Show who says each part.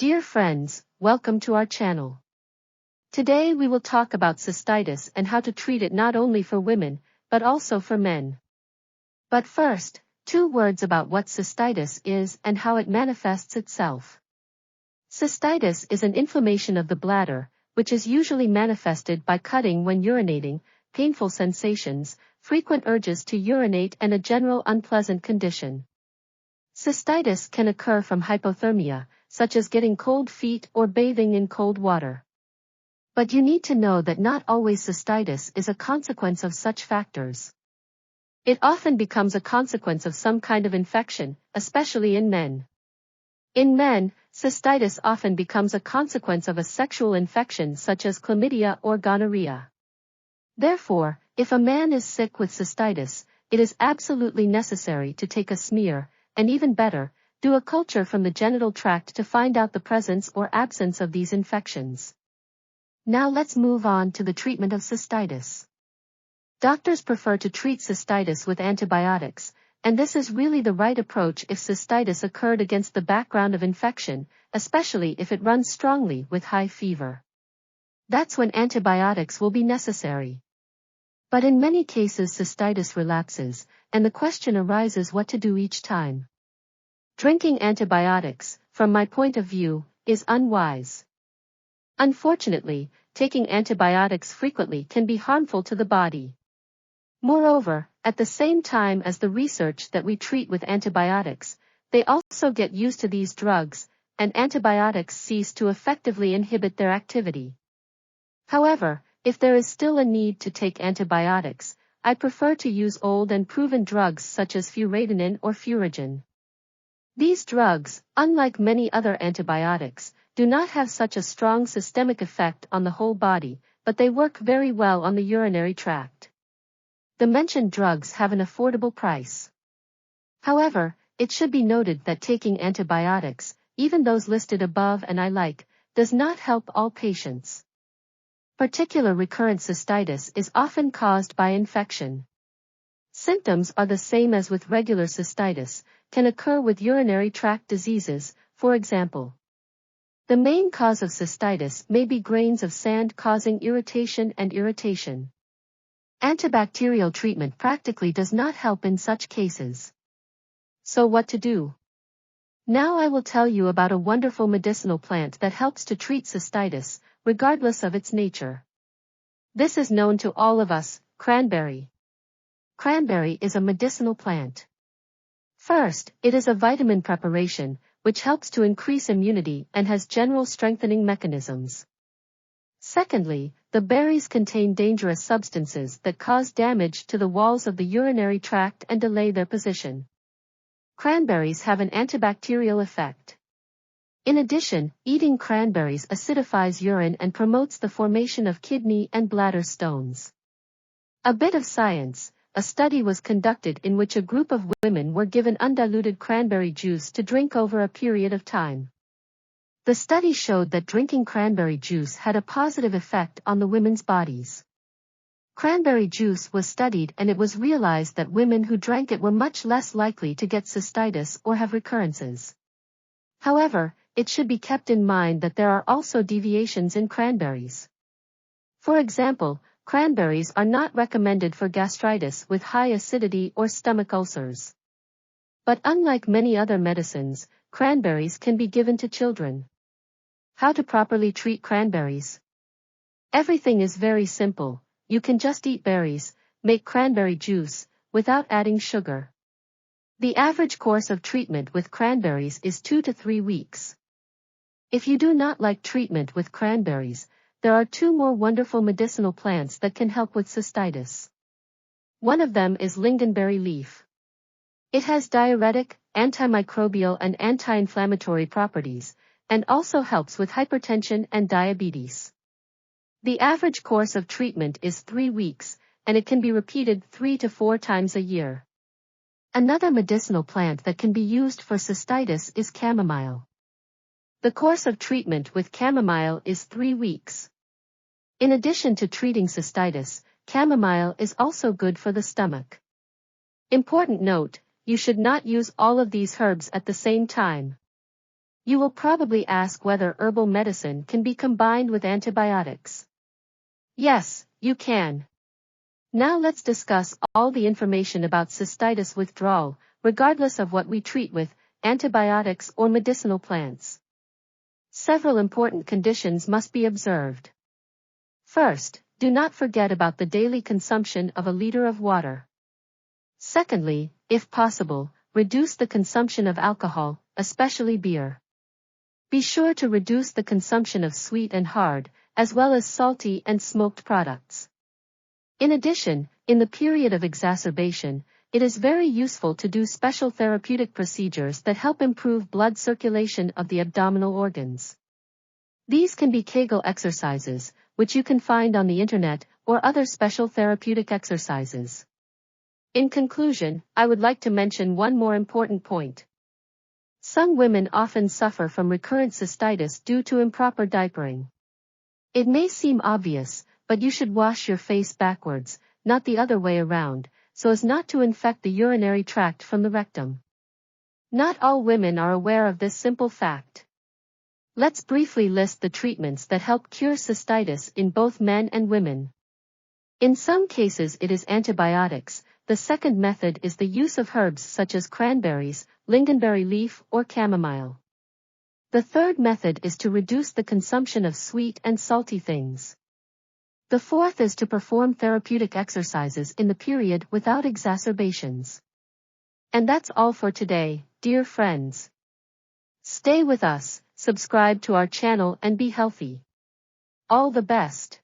Speaker 1: Dear friends, welcome to our channel. Today we will talk about cystitis and how to treat it not only for women, but also for men. But first, 2 words about what cystitis is and how it manifests itself. Cystitis is an inflammation of the bladder, which is usually manifested by cutting when urinating, painful sensations, frequent urges to urinate and a general unpleasant condition. Cystitis can occur from hypothermia, such as getting cold feet or bathing in cold water. But you need to know that not always cystitis is a consequence of such factors. It often becomes a consequence of some kind of infection, especially in men. In men, cystitis often becomes a consequence of a sexual infection such as chlamydia or gonorrhea. Therefore, if a man is sick with cystitis, it is absolutely necessary to take a smear, and even better, do a culture from the genital tract to find out the presence or absence of these infections. Now let's move on to the treatment of cystitis. Doctors prefer to treat cystitis with antibiotics, and this is really the right approach if cystitis occurred against the background of infection, especially if it runs strongly with high fever. That's when antibiotics will be necessary. But in many cases cystitis relapses, and the question arises what to do each time. Drinking antibiotics, from my point of view, is unwise. Unfortunately, taking antibiotics frequently can be harmful to the body. Moreover, at the same time as the research that we treat with antibiotics, they also get used to these drugs, and antibiotics cease to effectively inhibit their activity. However, if there is still a need to take antibiotics, I prefer to use old and proven drugs such as furadinin or Furogen. These drugs, unlike many other antibiotics, do not have such a strong systemic effect on the whole body, but they work very well on the urinary tract. The mentioned drugs have an affordable price. However, it should be noted that taking antibiotics, even those listed above and I like, does not help all patients. Particular recurrent cystitis is often caused by infection. Symptoms are the same as with regular cystitis, can occur with urinary tract diseases, for example. The main cause of cystitis may be grains of sand causing irritation and irritation. Antibacterial treatment practically does not help in such cases. So what to do? Now I will tell you about a wonderful medicinal plant that helps to treat cystitis, regardless of its nature. This is known to all of us, cranberry. Cranberry is a medicinal plant. First, it is a vitamin preparation, which helps to increase immunity and has general strengthening mechanisms. Secondly, the berries contain dangerous substances that cause damage to the walls of the urinary tract and delay their position. Cranberries have an antibacterial effect. In addition, eating cranberries acidifies urine and promotes the formation of kidney and bladder stones. A bit of science. A study was conducted in which a group of women were given undiluted cranberry juice to drink over a period of time. The study showed that drinking cranberry juice had a positive effect on the women's bodies. Cranberry juice was studied and it was realized that women who drank it were much less likely to get cystitis or have recurrences. However, it should be kept in mind that there are also deviations in cranberries. For example, cranberries are not recommended for gastritis with high acidity or stomach ulcers. But unlike many other medicines, cranberries can be given to children. How to properly treat cranberries? Everything is very simple. You can just eat berries, make cranberry juice, without adding sugar. The average course of treatment with cranberries is 2 to 3 weeks. If you do not like treatment with cranberries, there are 2 more wonderful medicinal plants that can help with cystitis. One of them is lingonberry leaf. It has diuretic, antimicrobial and anti-inflammatory properties, and also helps with hypertension and diabetes. The average course of treatment is 3 weeks, and it can be repeated 3 to 4 times a year. Another medicinal plant that can be used for cystitis is chamomile. The course of treatment with chamomile is 3 weeks. In addition to treating cystitis, chamomile is also good for the stomach. Important note, you should not use all of these herbs at the same time. You will probably ask whether herbal medicine can be combined with antibiotics. Yes, you can. Now let's discuss all the information about cystitis withdrawal, regardless of what we treat with, antibiotics or medicinal plants. Several important conditions must be observed. First, do not forget about the daily consumption of a liter of water. Secondly, if possible, reduce the consumption of alcohol, especially beer. Be sure to reduce the consumption of sweet and hard, as well as salty and smoked products. In addition, in the period of exacerbation, it is very useful to do special therapeutic procedures that help improve blood circulation of the abdominal organs. These can be Kegel exercises, which you can find on the internet, or other special therapeutic exercises. In conclusion, I would like to mention one more important point. Some women often suffer from recurrent cystitis due to improper diapering. It may seem obvious, but you should wash your face backwards, not the other way around, so as not to infect the urinary tract from the rectum. Not all women are aware of this simple fact. Let's briefly list the treatments that help cure cystitis in both men and women. In some cases it is antibiotics. The second method is the use of herbs such as cranberries, lingonberry leaf, or chamomile. The third method is to reduce the consumption of sweet and salty things. The fourth is to perform therapeutic exercises in the period without exacerbations. And that's all for today, dear friends. Stay with us, subscribe to our channel and be healthy. All the best.